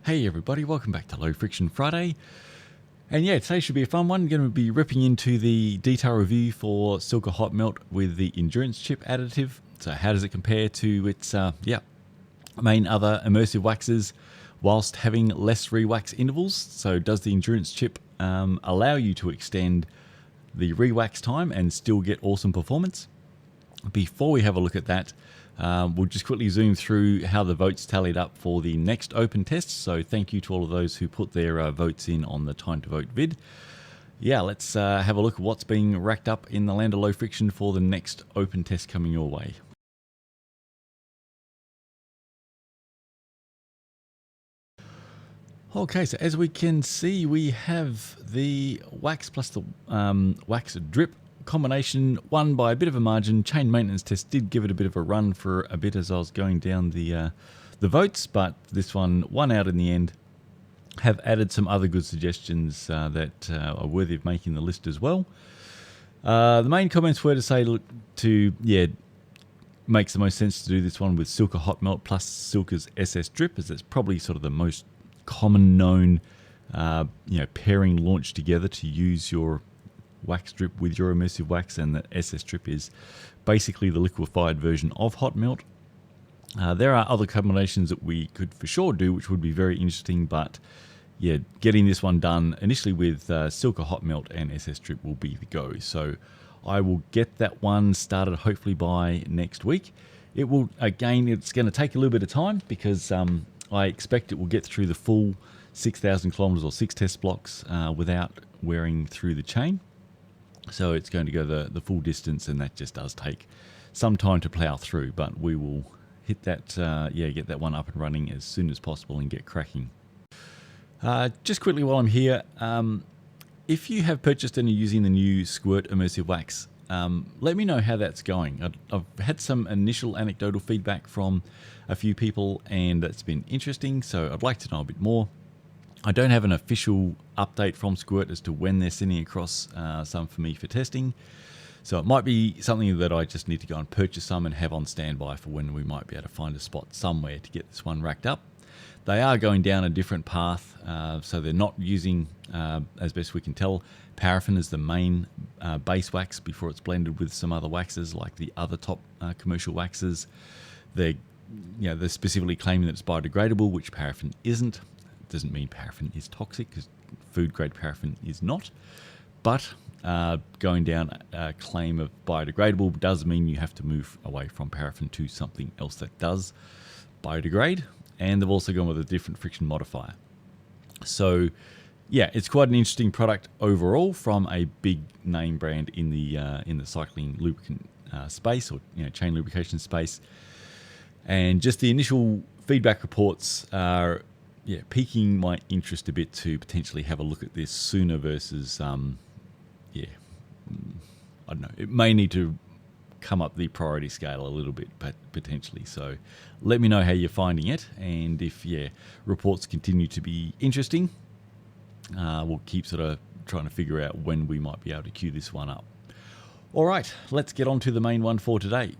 Hey everybody, welcome back to Low Friction Friday. And yeah, today should be a fun one. Going to be ripping into the detail review for Silca Hot Melt with the Endurance Chip additive. So how does it compare to its main other immersive waxes whilst having less re-wax intervals? So does the Endurance Chip allow you to extend the re-wax time and still get awesome performance? Before we have a look at that, we'll just quickly zoom through how the votes tallied up for the next open test. So thank you to all of those who put their votes in on the time to vote vid. Yeah, let's have a look at what's being racked up in the land of low friction for the next open test coming your way. Okay, so as we can see, we have the wax plus the wax drip combination won by a bit of a margin. Chain maintenance test did give it a bit of a run for a bit as I was going down the votes, but this one won out in the end. Have added some other good suggestions that are worthy of making the list as well. The main comments were to say, look, makes the most sense to do this one with Silca Hot Melt plus Silca's SS Drip, as it's probably sort of the most common known pairing launched together to use your wax drip with your immersive wax, and the SS Drip is basically the liquefied version of Hot Melt. There are other combinations that we could for sure do, which would be very interesting, but yeah, getting this one done initially with Silca Hot Melt and SS Drip will be the go. So I will get that one started hopefully by next week. It will, again, it's going to take a little bit of time because I expect it will get through the full 6,000 kilometers or 6 test blocks without wearing through the chain. So it's going to go the full distance, and that just does take some time to plow through, but we will hit that, get that one up and running as soon as possible and get cracking. Just quickly while I'm here, if you have purchased and are using the new Squirt Immersive Wax, let me know how that's going. I've had some initial anecdotal feedback from a few people, and it's been interesting, so I'd like to know a bit more. I don't have an official update from Squirt as to when they're sending across some for me for testing. So it might be something that I just need to go and purchase some and have on standby for when we might be able to find a spot somewhere to get this one racked up. They are going down a different path, so they're not using, as best we can tell, paraffin as the main base wax before it's blended with some other waxes like the other top commercial waxes. They're specifically claiming that it's biodegradable, which paraffin isn't. Doesn't mean paraffin is toxic, because food grade paraffin is not, but going down a claim of biodegradable does mean you have to move away from paraffin to something else that does biodegrade, and they've also gone with a different friction modifier. So yeah, it's quite an interesting product overall from a big name brand in the cycling lubricant space, or chain lubrication space. And just the initial feedback reports are piquing my interest a bit to potentially have a look at this sooner versus, I don't know, it may need to come up the priority scale a little bit, but potentially. So let me know how you're finding it, and if reports continue to be interesting, we'll keep sort of trying to figure out when we might be able to queue this one up. All right, let's get on to the main one for today.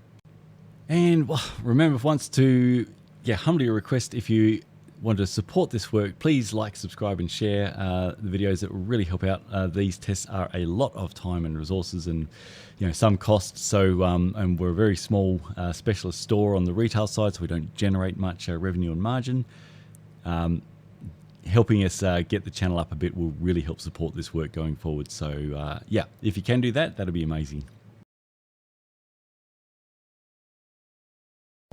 And remember once to humbly request, if you want to support this work, please like, subscribe and share the videos. That will really help out. These tests are a lot of time and resources, and some costs. So and we're a very small specialist store on the retail side, so we don't generate much revenue and margin. Helping us get the channel up a bit will really help support this work going forward. So if you can do that, that'd be amazing.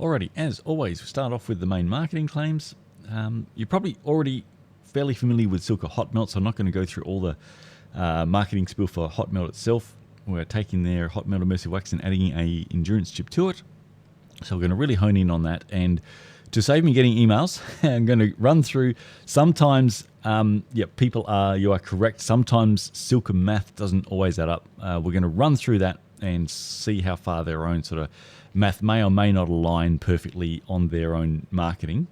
Alrighty, as always, we start off with the main marketing claims. You're probably already fairly familiar with Silca Hot Melt, so I'm not going to go through all the marketing spiel for Hot Melt itself. We're taking their Hot Melt immersive wax and adding a endurance chip to it. So we're going to really hone in on that. And to save me getting emails, I'm going to run through. Sometimes, you are correct. Sometimes Silca math doesn't always add up. We're going to run through that and see how far their own sort of math may or may not align perfectly on their own marketing.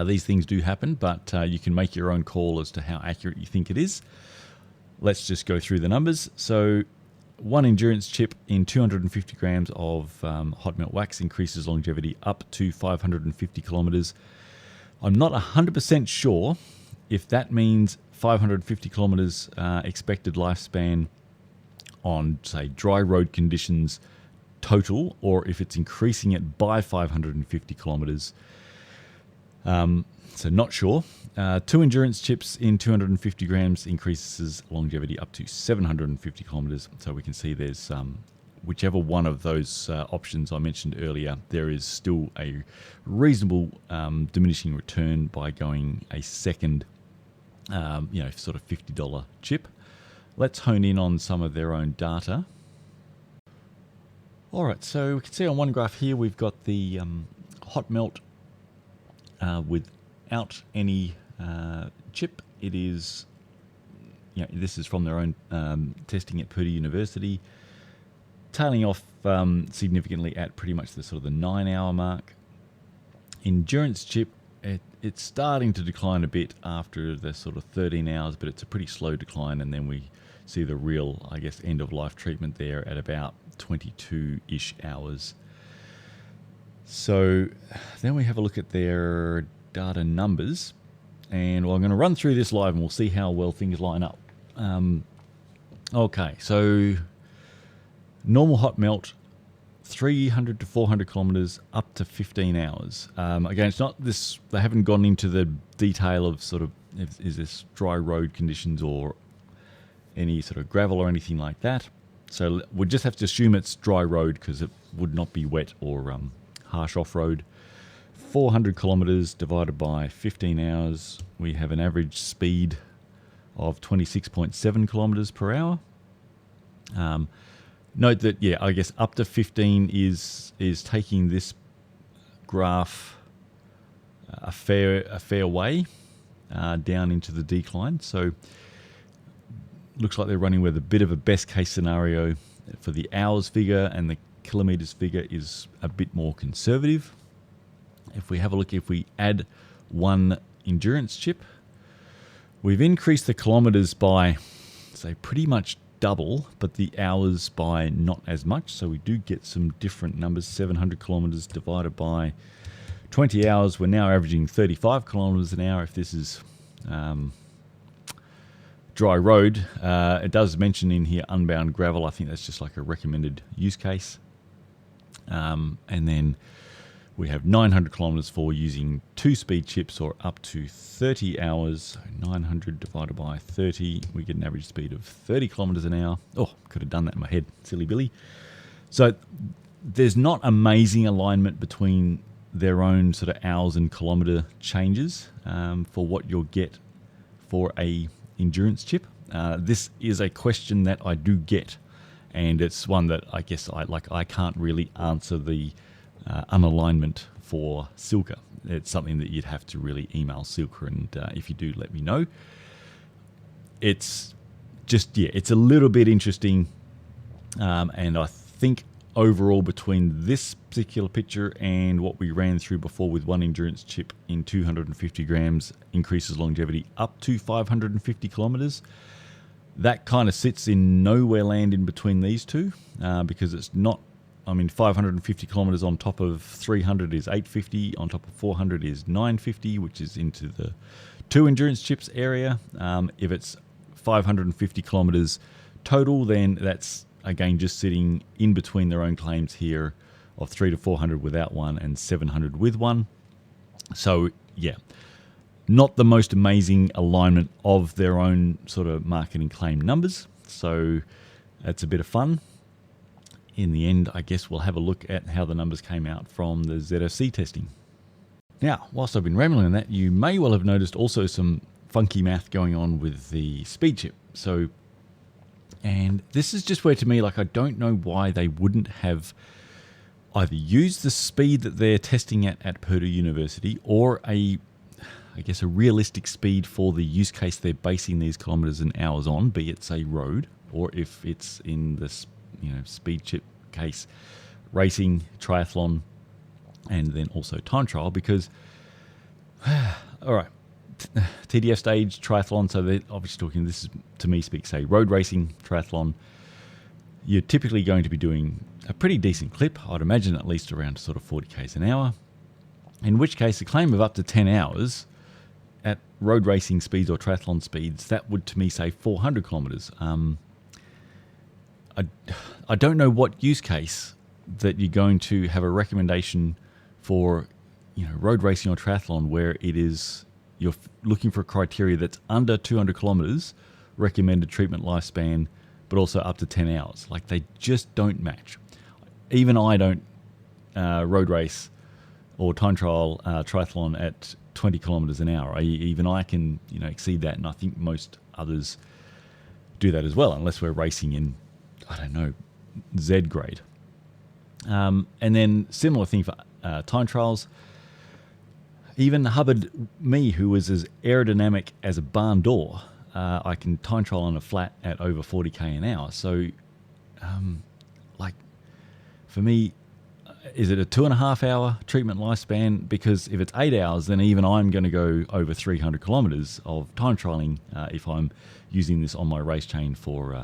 These things do happen, but you can make your own call as to how accurate you think it is. Let's just go through the numbers. So one endurance chip in 250 grams of hot melt wax increases longevity up to 550 kilometers. I'm not 100% sure if that means 550 kilometers expected lifespan on, say, dry road conditions total, or if it's increasing it by 550 kilometers. So not sure. 2 endurance chips in 250 grams increases longevity up to 750 kilometers. So we can see there's whichever one of those options I mentioned earlier, there is still a reasonable diminishing return by going a second, sort of $50 chip. Let's hone in on some of their own data. All right, so we can see on one graph here we've got the hot melt without any chip. It is, this is from their own testing at Purdue University, tailing off significantly at pretty much the sort of the 9-hour mark. Endurance chip, it's starting to decline a bit after the sort of 13 hours, but it's a pretty slow decline, and then we see the real, I guess, end of life treatment there at about 22-ish hours. So then we have a look at their data numbers, and I'm going to run through this live and we'll see how well things line up. Okay, so normal hot melt, 300 to 400 kilometers up to 15 hours. Again, it's not this, they haven't gone into the detail of sort of, is this dry road conditions or any sort of gravel or anything like that. So we'll just have to assume it's dry road because it would not be wet or harsh off-road. 400 kilometers divided by 15 hours. We have an average speed of 26.7 kilometers per hour. Note that, I guess up to 15 is taking this graph a fair way down into the decline. So looks like they're running with a bit of a best case scenario for the hours figure, and the kilometers figure is a bit more conservative. If we have a look, if we add one endurance chip, we've increased the kilometers by, say, pretty much double, but the hours by not as much. So we do get some different numbers. 700 kilometers divided by 20 hours. We're now averaging 35 kilometers an hour. If this is dry road, it does mention in here unbound gravel. I think that's just like a recommended use case. And then we have 900 kilometers for using 2 speed chips, or up to 30 hours. So 900 divided by 30, we get an average speed of 30 kilometers an hour. Oh, could have done that in my head, silly Billy. So there's not amazing alignment between their own sort of hours and kilometer changes for what you'll get for a endurance chip. This is a question that I do get, and it's one that I guess I can't really answer the unalignment for Silca. It's something that you'd have to really email Silca, and if you do, let me know. It's just, it's a little bit interesting, and I think overall between this particular picture and what we ran through before with one endurance chip in 250 grams increases longevity up to 550 kilometers, that kind of sits in nowhere land in between these two, because it's not, 550 kilometers on top of 300 is 850, on top of 400 is 950, which is into the 2 endurance chips area. If it's 550 kilometers total, then that's again just sitting in between their own claims here of 300 to 400 without one and 700 with one. So not the most amazing alignment of their own sort of marketing claim numbers. So that's a bit of fun. In the end, I guess we'll have a look at how the numbers came out from the ZFC testing. Now, whilst I've been rambling on that, you may well have noticed also some funky math going on with the speed chip. And this is just where, to me, I don't know why they wouldn't have either used the speed that they're testing at Purdue University, or a realistic speed for the use case they're basing these kilometers and hours on, be it, say, road, or if it's in this speed chip case, racing, triathlon, and then also time trial. Because all right, TDF stage, triathlon, so they're obviously talking, this is, to me, speaks, say, road racing, triathlon, you're typically going to be doing a pretty decent clip. I'd imagine at least around sort of 40 k's an hour. In which case, a claim of up to 10 hours at road racing speeds or triathlon speeds, that would to me say 400 kilometers. I don't know what use case that you're going to have a recommendation for, road racing or triathlon where it is you're looking for a criteria that's under 200 kilometers recommended treatment lifespan, but also up to 10 hours. Like, they just don't match. Even I don't road race or time trial triathlon at 20 kilometers an hour. Even I can, exceed that, and I think most others do that as well, unless we're racing in, I don't know, Z grade. And then similar thing for time trials. Even Hubbard, me, who was as aerodynamic as a barn door, I can time trial on a flat at over 40k an hour. So, for me, is it a 2.5 hour treatment lifespan? Because if it's 8 hours, then even I'm going to go over 300 kilometers of time trialing if I'm using this on my race chain for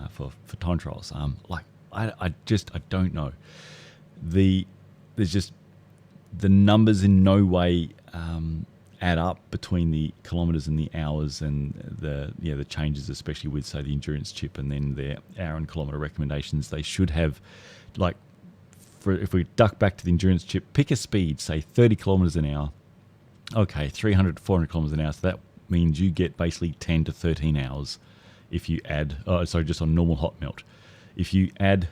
time trials. I don't know. There's just the numbers in no way add up between the kilometers and the hours, and the changes, especially with, say, the endurance chip and then their hour and kilometer recommendations. They should have, if we duck back to the endurance chip, pick a speed, say 30 kilometers an hour. Okay, 300 to 400 kilometers an hour. So that means you get basically 10 to 13 hours if you add, just on normal hot melt. If you add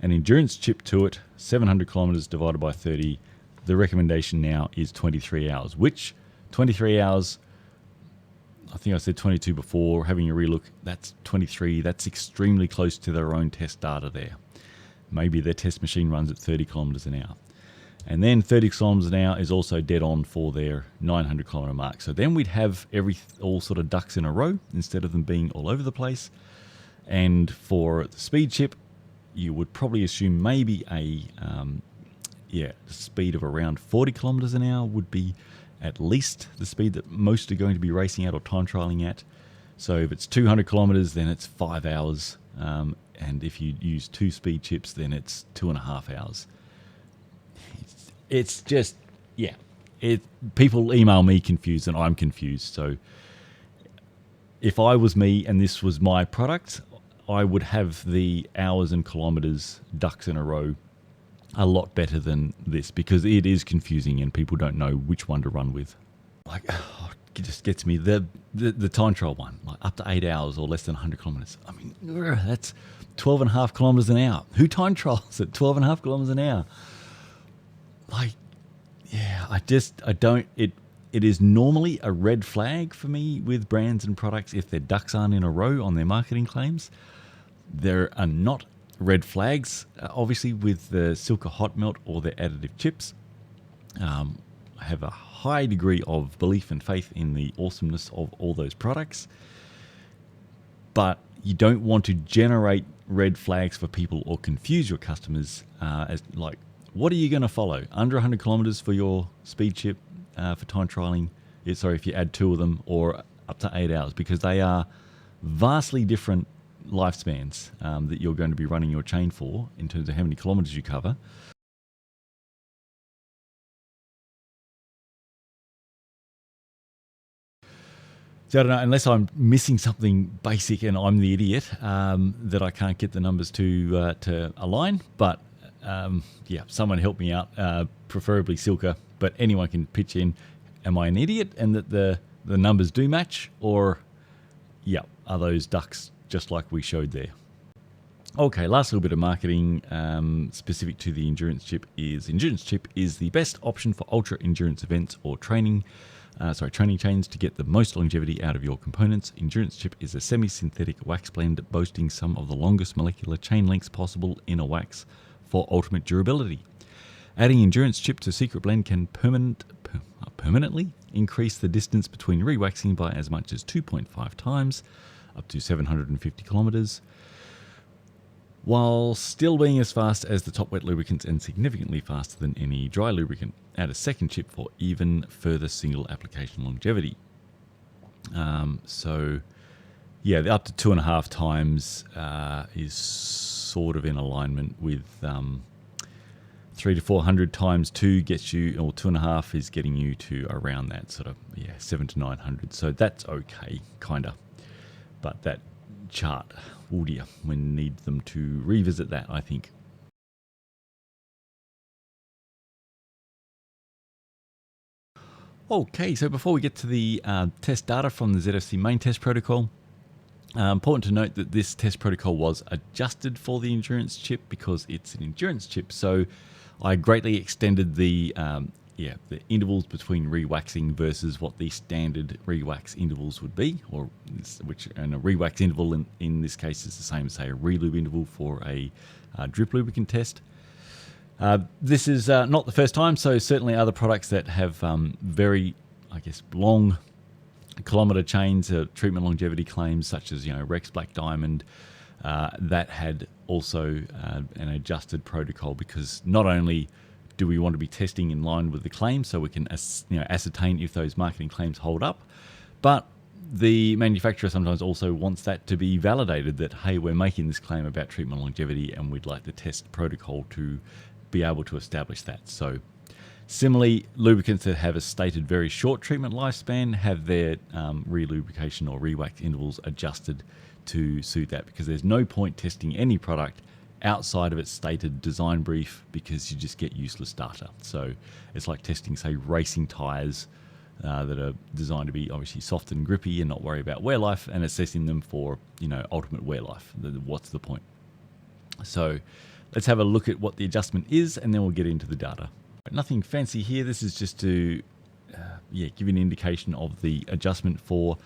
an endurance chip to it, 700 kilometers divided by 30, the recommendation now is 23 hours, which 23 hours, I think I said 22 before, having a relook, that's 23. That's extremely close to their own test data there. Maybe their test machine runs at 30 kilometers an hour. And then 30 kilometers an hour is also dead on for their 900 kilometer mark. So then we'd have all sort of ducks in a row instead of them being all over the place. And for the speed chip, you would probably assume maybe a speed of around 40 kilometers an hour would be at least the speed that most are going to be racing at or time trialing at. So if it's 200 kilometers, then it's 5 hours. And if you use 2 speed chips, then it's 2.5 hours. It's just, people email me confused and I'm confused. So if I was me and this was my product, I would have the hours and kilometers ducks in a row a lot better than this, because it is confusing and people don't know which one to run with. It just gets me. The time trial one, up to 8 hours or less than 100 kilometers. I mean, that's 12.5 kilometers an hour. Who time trials at 12.5 kilometers an hour? It is normally a red flag for me with brands and products if their ducks aren't in a row on their marketing claims. There are not red flags, obviously, with the Silca hot melt or their additive chips. I have a high degree of belief and faith in the awesomeness of all those products, but you don't want to generate red flags for people or confuse your customers as what are you going to follow? Under 100 kilometers for your speed chip for time trialing? If you add 2 of them, or up to 8 hours, because they are vastly different lifespans that you're going to be running your chain for in terms of how many kilometers you cover. So I don't know, unless I'm missing something basic and I'm the idiot that I can't get the numbers to align. But someone help me out, preferably Silca, but anyone can pitch in. Am I an idiot and that the numbers do match, or are those ducks just like we showed there? Okay, last little bit of marketing specific to the Endurance Chip is the best option for ultra endurance events or training chains to get the most longevity out of your components. Endurance Chip is a semi-synthetic wax blend boasting some of the longest molecular chain lengths possible in a wax for ultimate durability. Adding Endurance Chip to Secret Blend can permanently increase the distance between rewaxing by as much as 2.5 times, up to 750 kilometers, while still being as fast as the top wet lubricants and significantly faster than any dry lubricant. Add a second chip for even further single application longevity. The up to 2.5 times is sort of in alignment with 300 to 400 times 2 gets you, or 2.5 is getting you to around that sort of 700 to 900. So that's okay, kinda. But that chart, oh dear, we need them to revisit that, I think. Okay, so before we get to the test data from the ZFC main test protocol, important to note that this test protocol was adjusted for the endurance chip because it's an endurance chip. So I greatly extended the intervals between rewaxing versus what the standard rewax intervals would be, and a rewax interval in this case is the same as, say, a relube interval for a drip lubricant test. This is not the first time, so certainly other products that have very, long kilometre chains, treatment longevity claims, such as Rex Black Diamond, that had also an adjusted protocol, because not only do we want to be testing in line with the claims so we can ascertain if those marketing claims hold up, but the manufacturer sometimes also wants that to be validated, that, hey, we're making this claim about treatment longevity and we'd like the test protocol to be able to establish that. So similarly, lubricants that have a stated very short treatment lifespan have their relubrication or rewax intervals adjusted to suit that, because there's no point testing any product outside of its stated design brief, because you just get useless data. So it's like testing, say, racing tires that are designed to be obviously soft and grippy and not worry about wear life, and assessing them for ultimate wear life. What's the point? So let's have a look at what the adjustment is, and then we'll get into the data. Nothing fancy here. This is just to give you an indication of the adjustment for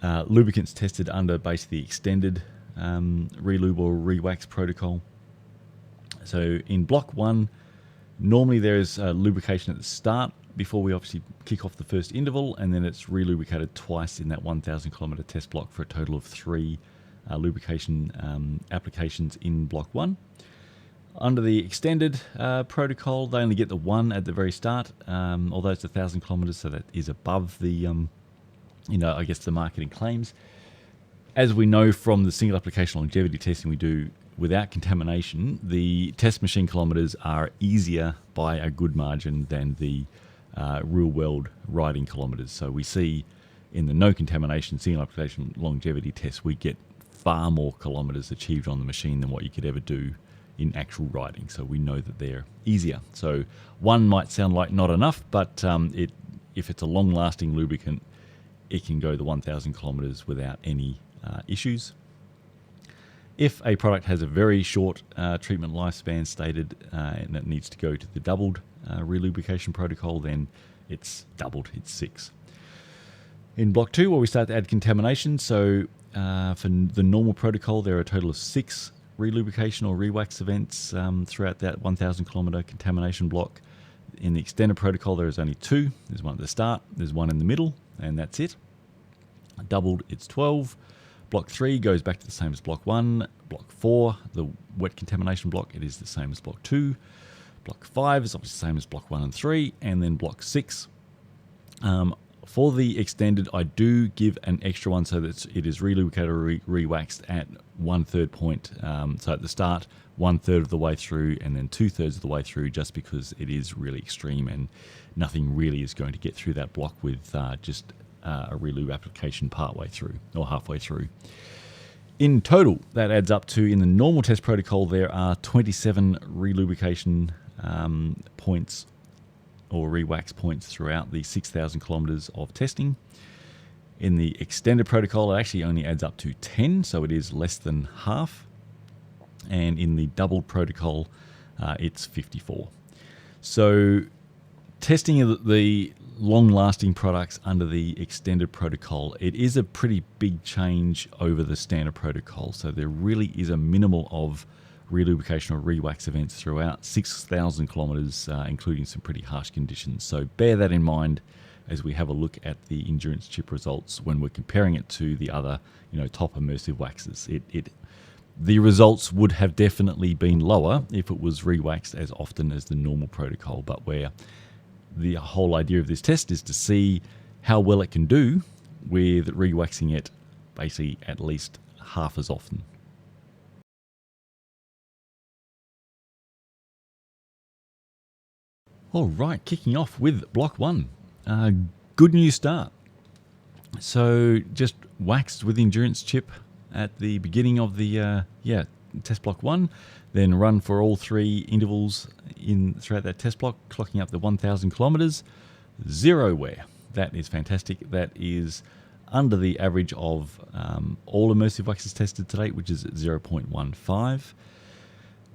lubricants tested under basically the extended relube or rewax protocol. So in block 1, normally there is lubrication at the start before we obviously kick off the first interval, and then it's relubricated twice in that 1,000 kilometre test block for a total of 3 lubrication applications in block 1. Under the extended protocol, they only get the 1 at the very start, although it's 1,000 kilometres, so that is above the, the marketing claims. As we know from the single application longevity testing we do without contamination, the test machine kilometres are easier by a good margin than the real world riding kilometres. So we see in the no contamination single application longevity test, we get far more kilometres achieved on the machine than what you could ever do in actual riding. So we know that they're easier. So 1 might sound like not enough, but if it's a long lasting lubricant, it can go the 1,000 kilometres without any issues. If a product has a very short treatment lifespan stated and it needs to go to the doubled relubrication protocol, then it's doubled, it's 6. In block 2, where we start to add contamination, so for the normal protocol, there are a total of 6 relubrication or rewax events throughout that 1,000 kilometre contamination block. In the extended protocol, there is only 2. There's 1 at the start, there's 1 in the middle, and that's it. Doubled, it's 12. Block 3 goes back to the same as block 1. Block 4, the wet contamination block, it is the same as block 2. Block 5 is obviously the same as block 1 and 3. And then block 6. For the extended, I do give an extra one so that it is relubricated or rewaxed at 1/3 point. So at the start, 1/3 of the way through, and then 2/3 of the way through, just because it is really extreme and nothing really is going to get through that block with just a relube application partway through or halfway through. In total, that adds up to, in the normal test protocol, there are 27 relubrication points or rewax points throughout the 6,000 kilometres of testing. In the extended protocol, it actually only adds up to 10, so it is less than half. And in the doubled protocol, it's 54. So testing the long-lasting products under the extended protocol, it is a pretty big change over the standard protocol. So there really is a minimal of relubrication or rewax events throughout 6,000 kilometres, including some pretty harsh conditions. So bear that in mind as we have a look at the endurance chip results when we're comparing it to the other, top immersive waxes. The results would have definitely been lower if it was rewaxed as often as the normal protocol, but where the whole idea of this test is to see how well it can do with rewaxing it basically at least half as often. All right, kicking off with block 1. Good news start. So just waxed with the endurance chip at the beginning of the test block 1, then run for all 3 intervals throughout that test block, clocking up the 1,000 kilometers, 0 wear. That is fantastic. That is under the average of all immersive waxes tested to date, which is 0.15.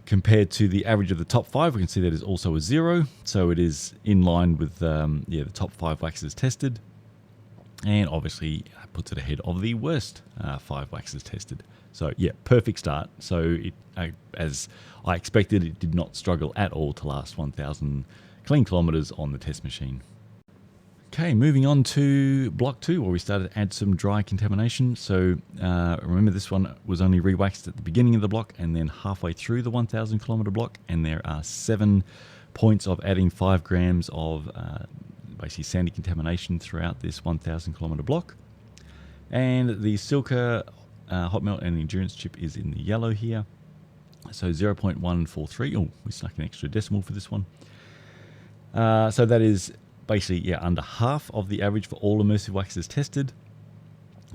Compared to the average of the top 5, we can see that is also a 0. So it is in line with the top 5 waxes tested. And obviously puts it ahead of the worst 5 waxes tested. So yeah, perfect start. So as I expected, it did not struggle at all to last 1,000 clean kilometers on the test machine. Okay, moving on to block 2, where we started to add some dry contamination. So remember, this one was only re-waxed at the beginning of the block and then halfway through the 1,000 kilometer block. And there are 7 points of adding 5 grams of basically sandy contamination throughout this 1,000 kilometer block. And the Silca hot melt and endurance chip is in the yellow here. So 0.143. Oh, we snuck an extra decimal for this one. So that is basically under half of the average for all immersive waxes tested.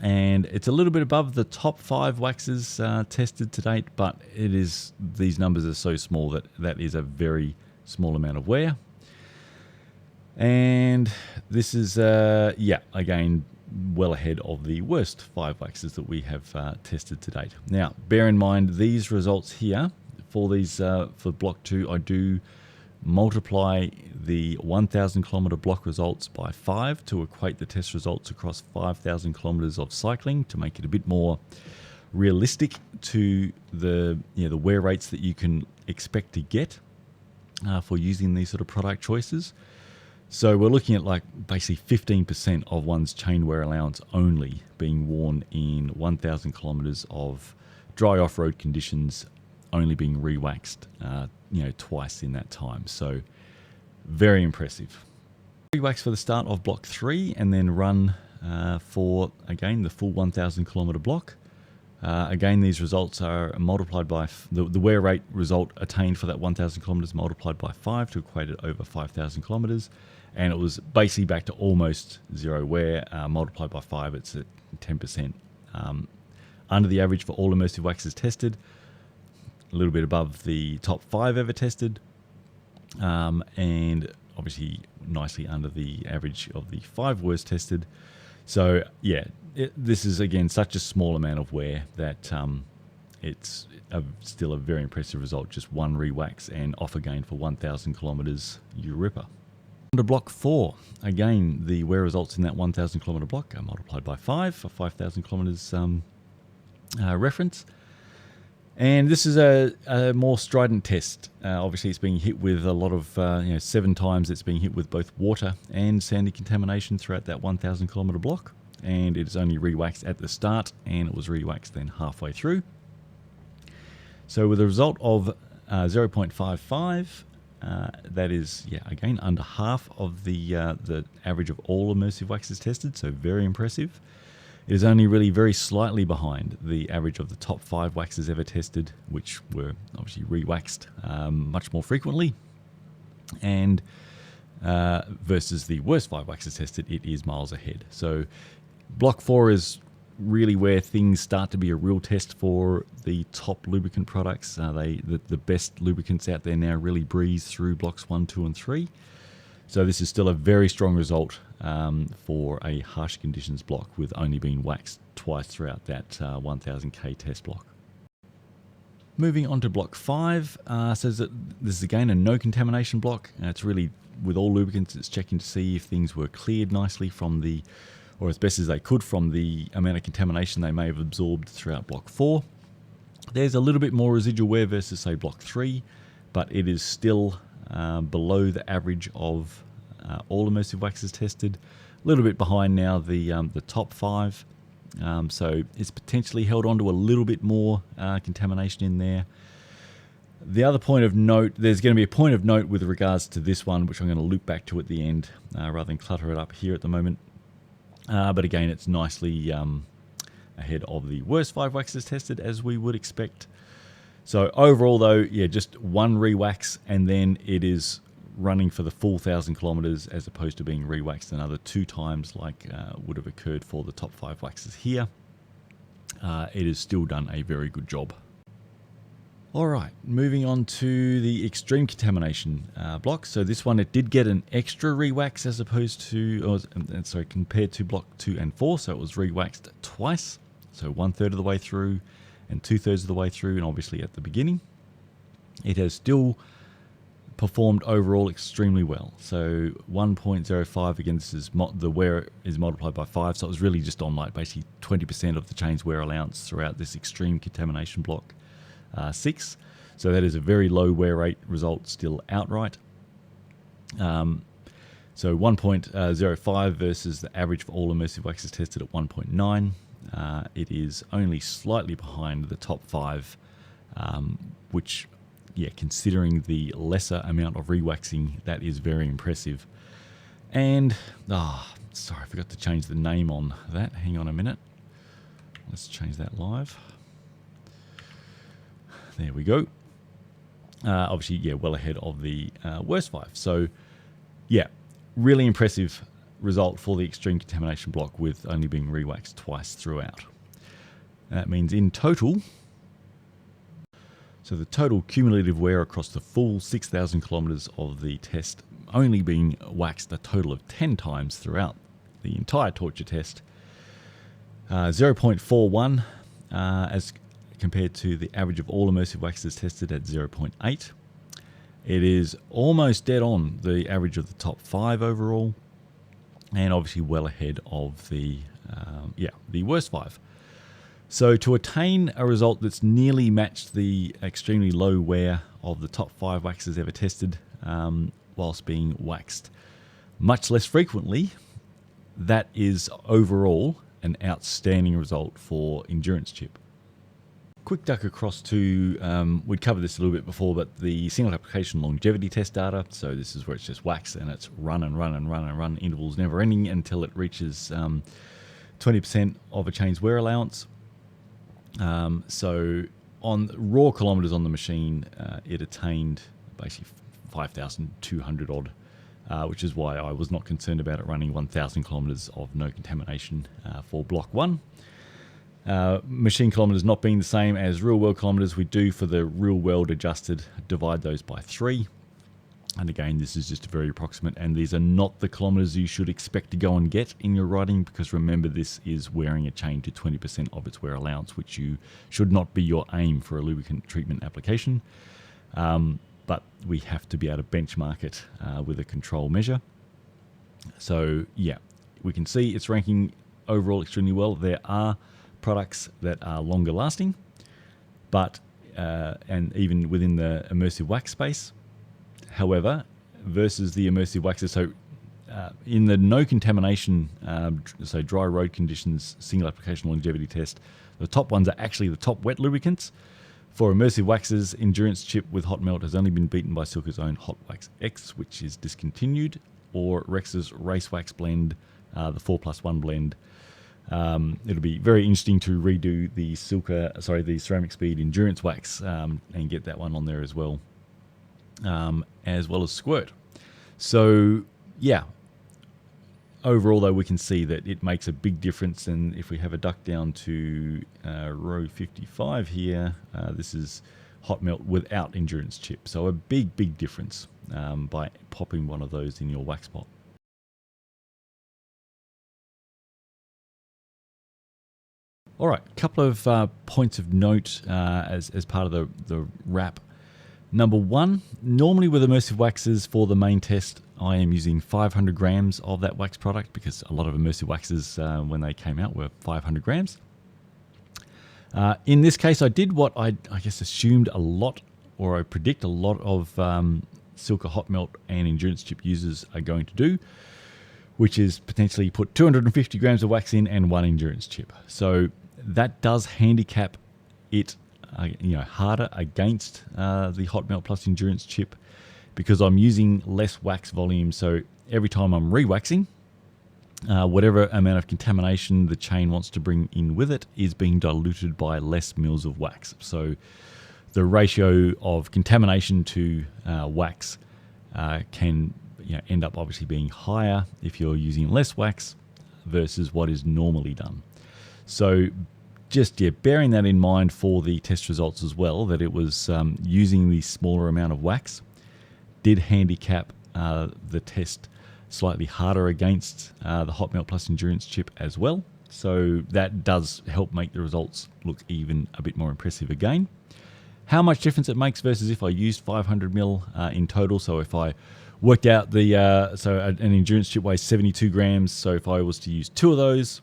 And it's a little bit above the top 5 waxes tested to date, but these numbers are so small that is a very small amount of wear. And this is, again, well ahead of the worst 5 waxes that we have tested to date. Now, bear in mind, these results here, for these for block 2, I do multiply the 1,000 kilometer block results by 5 to equate the test results across 5,000 kilometers of cycling to make it a bit more realistic to the wear rates that you can expect to get for using these sort of product choices. So we're looking at like basically 15% of one's chain wear allowance only being worn in 1,000 kilometers of dry off-road conditions, only being re-waxed twice in that time. So very impressive. Re-wax for the start of block 3 and then run for, again, the full 1,000 kilometer block. Again, these results are multiplied by the wear rate result attained for that 1,000 kilometers multiplied by 5 to equate it over 5,000 kilometers. And it was basically back to almost 0 wear. Multiplied by 5, it's at 10%. Under the average for all immersive waxes tested. A little bit above the top 5 ever tested. And obviously nicely under the average of the 5 worst tested. So yeah, this is again such a small amount of wear that it's still a very impressive result. Just 1 re-wax and off again for 1,000 kilometers, you ripper. On to block 4, again the wear results in that 1,000 kilometer block are multiplied by 5 for 5,000 kilometers reference. And this is a more strident test. Obviously, it's being hit with a lot of, 7 times it's being hit with both water and sandy contamination throughout that 1,000 kilometer block. And it is only re-waxed at the start, and it was re-waxed then halfway through. So with a result of 0.55, that is, again, under half of the average of all immersive waxes tested, so very impressive. It is only really very slightly behind the average of the top 5 waxes ever tested, which were obviously re-waxed much more frequently. And versus the worst 5 waxes tested, it is miles ahead. So block 4 is really where things start to be a real test for the top lubricant products. The best lubricants out there now really breeze through blocks 1, 2, and 3. So this is still a very strong result for a harsh conditions block with only being waxed twice throughout that 1000k test block. Moving on to block 5, says that this is again a no contamination block. It's really, with all lubricants, it's checking to see if things were cleared nicely from or as best as they could from the amount of contamination they may have absorbed throughout block 4. There's a little bit more residual wear versus say block 3, but it is still below the average of all immersive waxes tested. A little bit behind now the top 5. So it's potentially held on to a little bit more contamination in there. The other point of note, there's going to be a point of note with regards to this one, which I'm going to loop back to at the end rather than clutter it up here at the moment. But again, it's nicely ahead of the worst 5 waxes tested, as we would expect. So overall, though, just 1 re-wax, and then it is running for the full 1,000 kilometers as opposed to being rewaxed another 2 times like would have occurred for the top 5 waxes here. It has still done a very good job. All right, moving on to the extreme contamination block. So this one, it did get an extra rewax as opposed to, compared to block 2 and 4. So it was rewaxed twice. So 1/3 of the way through and 2/3 of the way through, and obviously at the beginning. It has still performed overall extremely well. So 1.05, again, this is the wear is multiplied by 5. So it was really just on like basically 20% of the chain's wear allowance throughout this extreme contamination block 6. So that is a very low wear rate result still outright. So 1.05 versus the average for all immersive waxes tested at 1.9. It is only slightly behind the top 5, which, yeah, considering the lesser amount of rewaxing, that is very impressive. And, sorry, I forgot to change the name on that. Hang on a minute. Let's change that live. There we go. Obviously, yeah, well ahead of the worst 5. So, yeah, really impressive result for the extreme contamination block with only being rewaxed twice throughout. That means in total, so the total cumulative wear across the full 6,000 kilometers of the test only being waxed a total of 10 times throughout the entire torture test. 0.41 as compared to the average of all immersive waxes tested at 0.8. It is almost dead on the average of the top 5 overall, and obviously well ahead of the worst 5. So to attain a result that's nearly matched the extremely low wear of the top 5 waxes ever tested, whilst being waxed much less frequently, that is overall an outstanding result for Endurance Chip. Quick duck across to, we'd covered this a little bit before, but the single application longevity test data. So this is where it's just wax and it's run and run and run and run, intervals never ending until it reaches 20% of a chain's wear allowance. So on raw kilometers on the machine, it attained basically 5,200 odd, which is why I was not concerned about it running 1,000 kilometers of no contamination for block 1. Machine kilometers not being the same as real world kilometers, we do for the real world adjusted divide those by 3. And again, this is just very approximate, and these are not the kilometers you should expect to go and get in your riding, because remember, this is wearing a chain to 20% of its wear allowance, which you should not be your aim for a lubricant treatment application. But we have to be able to benchmark it with a control measure. So yeah, we can see it's ranking overall extremely well. There are products that are longer lasting, but and even within the immersive wax space. However, versus the immersive waxes, so in the no contamination, so dry road conditions, single application longevity test, the top ones are actually the top wet lubricants. For immersive waxes, Endurance Chip with hot melt has only been beaten by Silca's own Hot Wax X, which is discontinued, or Rex's Race Wax blend, the 4+1 blend. It'll be very interesting to redo the the Ceramic Speed Endurance Wax and get that one on there as well as Squirt. So yeah, overall though, we can see that it makes a big difference. And if we have a duck down to row 55 here, this is hot melt without Endurance Chip. So a big difference by popping one of those in your wax pot. All right, a couple of points of note as part of the wrap. Number 1, normally with immersive waxes for the main test, I am using 500 grams of that wax product, because a lot of immersive waxes when they came out were 500 grams. In this case, I did what I guess assumed a lot, or I predict a lot of Silca hot melt and Endurance Chip users are going to do, which is potentially put 250 grams of wax in and 1 Endurance Chip. So that does handicap it harder against the hot melt plus Endurance Chip, because I'm using less wax volume. So every time I'm re-waxing, whatever amount of contamination the chain wants to bring in with it is being diluted by less mils of wax. So the ratio of contamination to wax can end up obviously being higher if you're using less wax versus what is normally done. So just bearing that in mind for the test results as well, that it was using the smaller amount of wax did handicap the test slightly harder against the Hot Melt Plus Endurance Chip as well. So that does help make the results look even a bit more impressive again. How much difference it makes versus if I used 500ml in total. So if I worked out so an endurance chip weighs 72 grams. So if I was to use 2 of those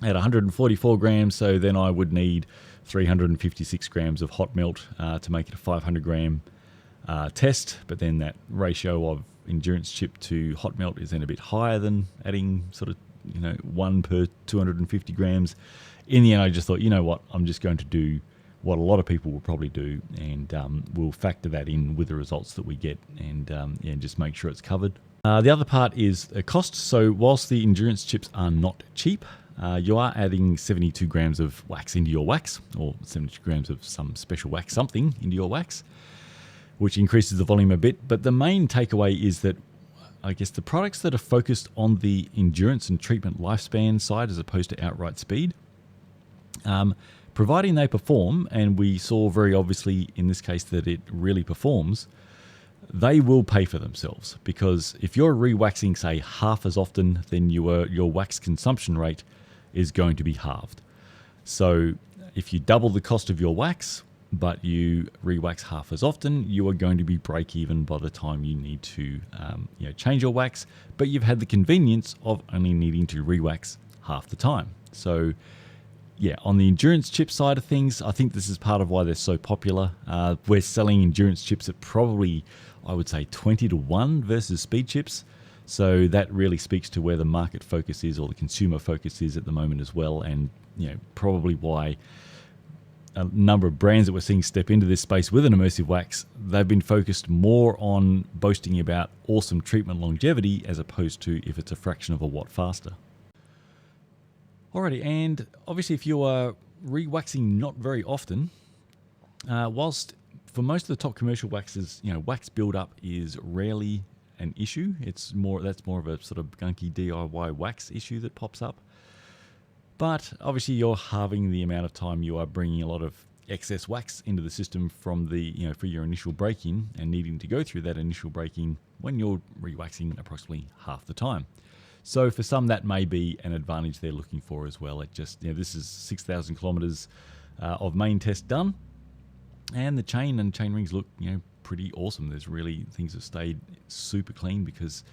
at 144 grams, so then I would need 356 grams of hot melt to make it a 500 gram test. But then that ratio of endurance chip to hot melt is then a bit higher than adding sort of 1 per 250 grams. In the end, I just thought, what, I'm just going to do what a lot of people will probably do, and we'll factor that in with the results that we get, and just make sure it's covered. The other part is a cost. So whilst the endurance chips are not cheap, you are adding 72 grams of wax into your wax, or 72 grams of some special wax something into your wax, which increases the volume a bit. But the main takeaway is that I guess the products that are focused on the endurance and treatment lifespan side as opposed to outright speed, providing they perform, and we saw very obviously in this case that it really performs, they will pay for themselves. Because if you're re-waxing, say, half as often, then your wax consumption rate is going to be halved. So if you double the cost of your wax, but you re-wax half as often, you are going to be break even by the time you need to change your wax, but you've had the convenience of only needing to re-wax half the time. So on the endurance chip side of things, I think this is part of why they're so popular. We're selling endurance chips at probably, I would say, 20 to 1 versus speed chips. So that really speaks to where the market focus is, or the consumer focus is at the moment as well, and probably why a number of brands that we're seeing step into this space with an immersive wax, they've been focused more on boasting about awesome treatment longevity as opposed to if it's a fraction of a watt faster. Alrighty, and obviously if you are re-waxing not very often, whilst for most of the top commercial waxes, wax buildup is rarely an issue. That's more of a sort of gunky DIY wax issue that pops up. But obviously you're halving the amount of time you are bringing a lot of excess wax into the system from the, for your initial break-in, and needing to go through that initial break-in when you're re-waxing approximately half the time. So for some, that may be an advantage they're looking for as well. It just, this is 6,000 kilometers of main test done, and the chain and chain rings look, pretty awesome. There's really, things have stayed super clean because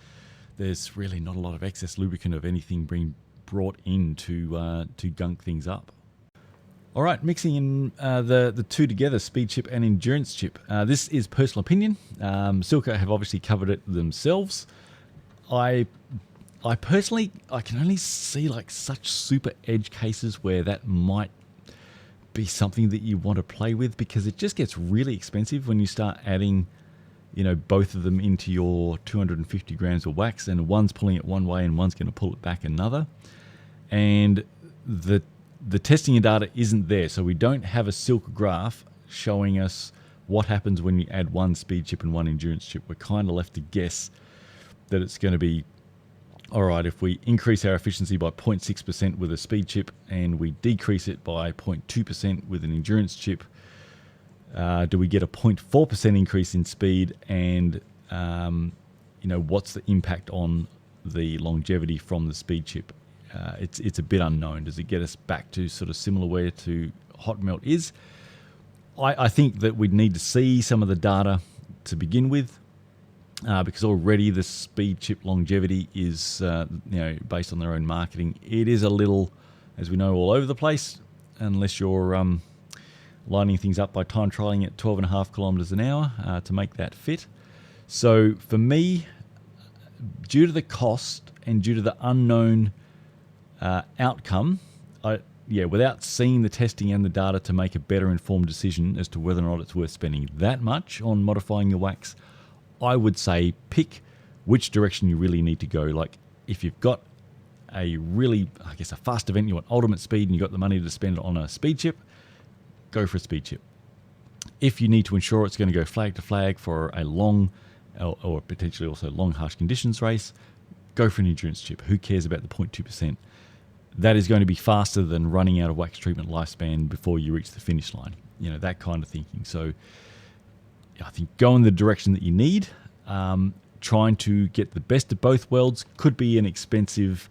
there's really not a lot of excess lubricant of anything being brought in to gunk things up. All right, mixing in the two together, speed chip and endurance chip. This is personal opinion. Silca have obviously covered it themselves. I personally, I can only see like such super edge cases where that might be something that you want to play with, because it just gets really expensive when you start adding, both of them into your 250 grams of wax, and one's pulling it one way and one's going to pull it back another. And the testing data isn't there, so we don't have a Silca graph showing us what happens when you add one speed chip and one endurance chip. We're kind of left to guess that it's going to be, all right, if we increase our efficiency by 0.6% with a speed chip and we decrease it by 0.2% with an endurance chip, do we get a 0.4% increase in speed? And, what's the impact on the longevity from the speed chip? It's a bit unknown. Does it get us back to sort of similar where to hot melt is? I think that we'd need to see some of the data to begin with, because already the speed chip longevity is, based on their own marketing, it is a little, as we know, all over the place, unless you're lining things up by time trialing at 12.5 kilometers an hour to make that fit. So for me, due to the cost and due to the unknown outcome, without seeing the testing and the data to make a better informed decision as to whether or not it's worth spending that much on modifying your wax, I would say pick which direction you really need to go. Like if you've got a really, a fast event, you want ultimate speed and you've got the money to spend on a speed chip, go for a speed chip. If you need to ensure it's going to go flag to flag for a long or potentially also long harsh conditions race, go for an endurance chip. Who cares about the 0.2%? That is going to be faster than running out of wax treatment lifespan before you reach the finish line. You know, that kind of thinking. So I think go in the direction that you need. Trying to get the best of both worlds could be an expensive,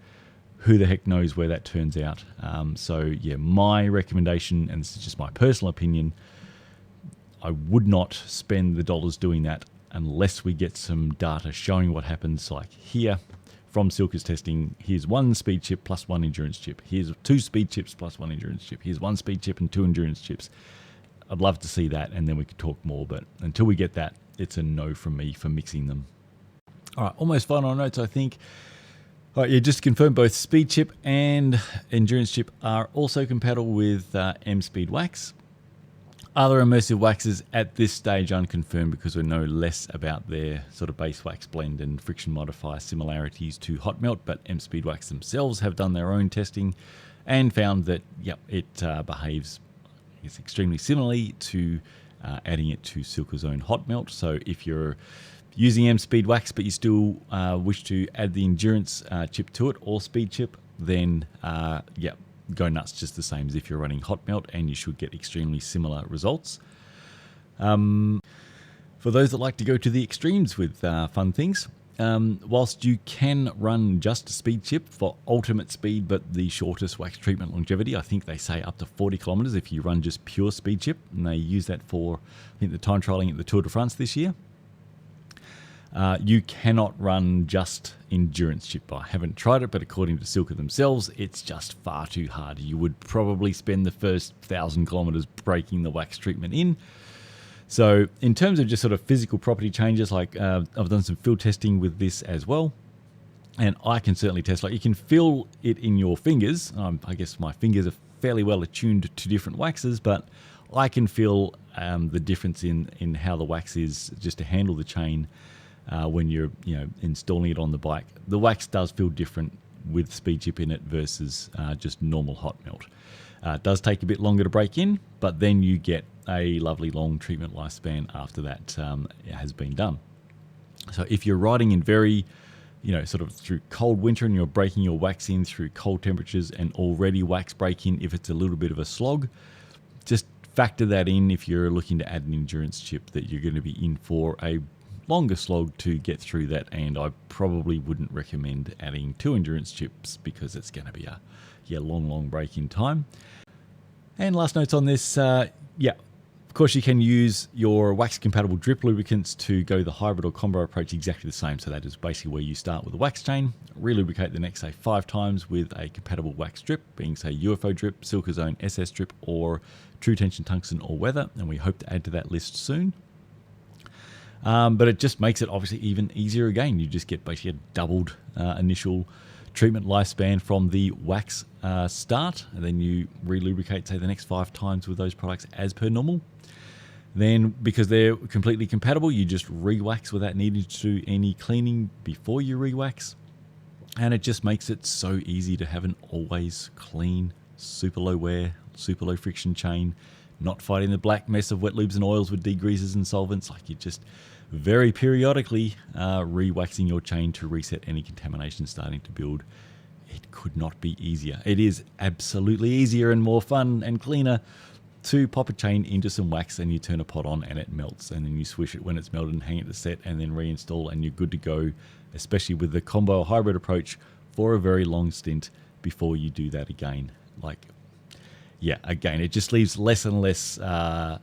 who the heck knows where that turns out. So yeah, my recommendation, and this is just my personal opinion, I would not spend the dollars doing that unless we get some data showing what happens. Like here from Silca's testing, here's one speed chip plus one endurance chip. Here's two speed chips plus one endurance chip. Here's one speed chip and two endurance chips. I'd love to see that, and then we could talk more. But until we get that, it's a no from me for mixing them. All right, almost final notes, I think. All right, yeah, just to confirm, both speed chip and endurance chip are also compatible with M-Speed wax. Other immersive waxes at this stage unconfirmed because we know less about their sort of base wax blend and friction modifier similarities to hot melt, but M-Speed wax themselves have done their own testing and found that, yep, it behaves extremely similarly to adding it to Silca's own hot melt. So if you're using M-Speed wax but you still wish to add the endurance chip to it or speed chip, then yeah, go nuts just the same as if you're running hot melt, and you should get extremely similar results. For those that like to go to the extremes with fun things, whilst you can run just a speed chip for ultimate speed but the shortest wax treatment longevity, I think they say up to 40 kilometers if you run just pure speed chip, and they use that for, I think, the time trialing at the Tour de France this year. You cannot run just endurance chip. I haven't tried it, but according to Silca themselves, it's just far too hard. You would probably spend the first 1,000 kilometers breaking the wax treatment in. So in terms of just sort of physical property changes, like I've done some field testing with this as well, and I can certainly test, like you can feel it in your fingers. I guess my fingers are fairly well attuned to different waxes, but I can feel the difference in how the wax is just to handle the chain. When you're installing it on the bike, the wax does feel different with speed chip in it versus just normal hot melt. It does take a bit longer to break in, but then you get a lovely long treatment lifespan after that has been done. So if you're riding in very, sort of through cold winter and you're breaking your wax in through cold temperatures and already wax break in, if it's a little bit of a slog, just factor that in if you're looking to add an endurance chip, that you're going to be in for a longer slog to get through that, and I probably wouldn't recommend adding 2 endurance chips because it's going to be a long break in time. And last notes on this, of course you can use your wax compatible drip lubricants to go the hybrid or combo approach exactly the same. So that is basically where you start with a wax chain, relubricate the next, say, 5 times with a compatible wax drip, being, say, UFO drip, Silca's own SS drip, or True Tension Tungsten or Weather, and we hope to add to that list soon. But it just makes it obviously even easier again. You just get basically a doubled initial treatment lifespan from the wax start, and then you relubricate, say, the next 5 times with those products as per normal. Then, because they're completely compatible, you just re-wax without needing to do any cleaning before you re-wax. And it just makes it so easy to have an always clean, super low wear, super low friction chain, not fighting the black mess of wet lubes and oils with degreasers and solvents. Like, you just very periodically re-waxing your chain to reset any contamination starting to build. It could not be easier. It is absolutely easier and more fun and cleaner to pop a chain into some wax and you turn a pot on and it melts, and then you swish it when it's melted and hang it to set and then reinstall, and you're good to go, especially with the combo or hybrid approach, for a very long stint before you do that again. Like, yeah, again, it just leaves less and less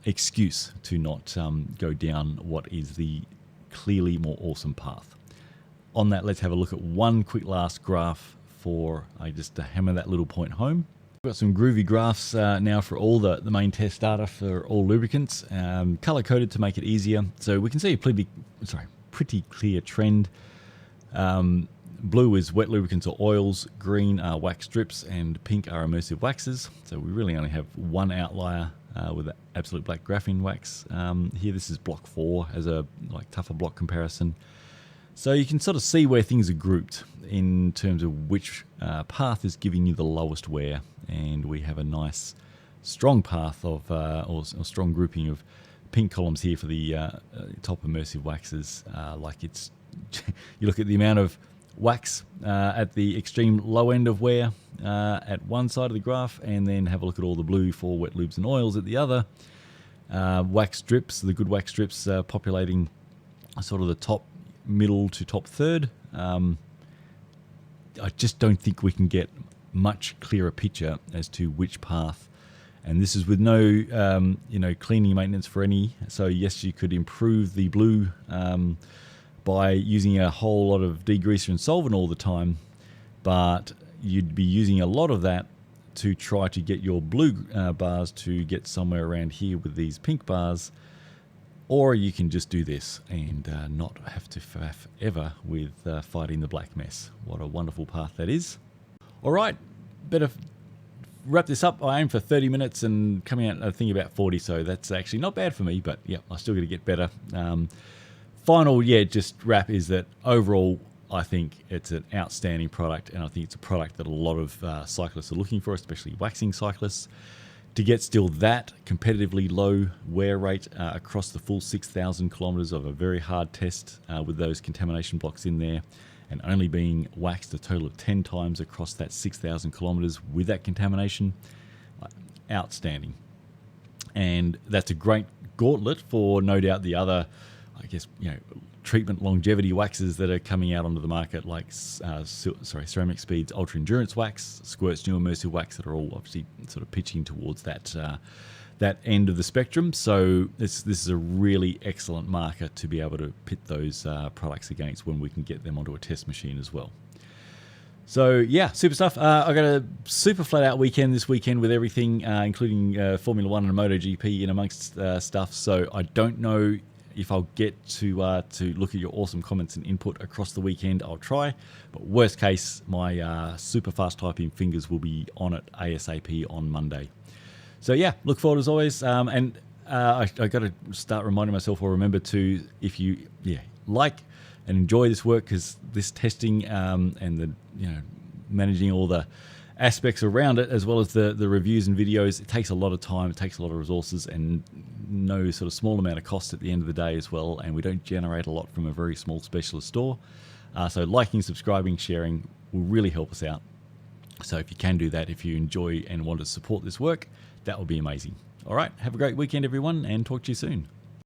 excuse to not go down what is the clearly more awesome path. On that, let's have a look at one quick last graph for just to hammer that little point home. We've got some groovy graphs now for all the main test data for all lubricants, color-coded to make it easier. So we can see a pretty clear trend. Blue is wet lubricants or oils, green are wax strips, and pink are immersive waxes. So we really only have one outlier with the absolute black graphene wax. Here, this is block 4 as a tougher block comparison. So you can sort of see where things are grouped in terms of which path is giving you the lowest wear, and we have a nice strong path of or strong grouping of pink columns here for the top immersive waxes. Like it's, you look at the amount of wax at the extreme low end of wear at one side of the graph, and then have a look at all the blue for wet lubes and oils at the other. Wax strips, the good wax strips populating sort of the top middle to top third. I just don't think we can get much clearer picture as to which path. And this is with no, cleaning maintenance for any. So yes, you could improve the blue by using a whole lot of degreaser and solvent all the time, but you'd be using a lot of that to try to get your blue bars to get somewhere around here with these pink bars. Or you can just do this and not have to faff ever with fighting the black mess. What a wonderful path that is. All right, better wrap this up. I aim for 30 minutes and coming out, I think, about 40. So that's actually not bad for me, but yeah, I still got to get better. Final, just wrap is that overall, I think it's an outstanding product, and I think it's a product that a lot of cyclists are looking for, especially waxing cyclists. To get still that competitively low wear rate across the full 6,000 kilometers of a very hard test with those contamination blocks in there, and only being waxed a total of 10 times across that 6,000 kilometers with that contamination, outstanding. And that's a great gauntlet for no doubt the other, treatment longevity waxes that are coming out onto the market, like Ceramic Speed's Ultra Endurance Wax, Squirt's new immersive wax, that are all obviously sort of pitching towards that end of the spectrum. So this is a really excellent marker to be able to pit those products against when we can get them onto a test machine as well. So yeah, super stuff. I got a super flat out weekend this weekend with everything, including Formula One and MotoGP in amongst stuff. So I don't know if I'll get to look at your awesome comments and input across the weekend. I'll try, but worst case, my super fast typing fingers will be on it ASAP on Monday. So yeah, look forward as always. And I got to start reminding myself, or remember to, if you like and enjoy this work, because this testing and the managing all the aspects around it, as well as the reviews and videos, it takes a lot of time, it takes a lot of resources, and no sort of small amount of cost at the end of the day as well. And we don't generate a lot from a very small specialist store. So liking, subscribing, sharing will really help us out. So if you can do that, if you enjoy and want to support this work, that would be amazing. All right, have a great weekend, everyone, and talk to you soon.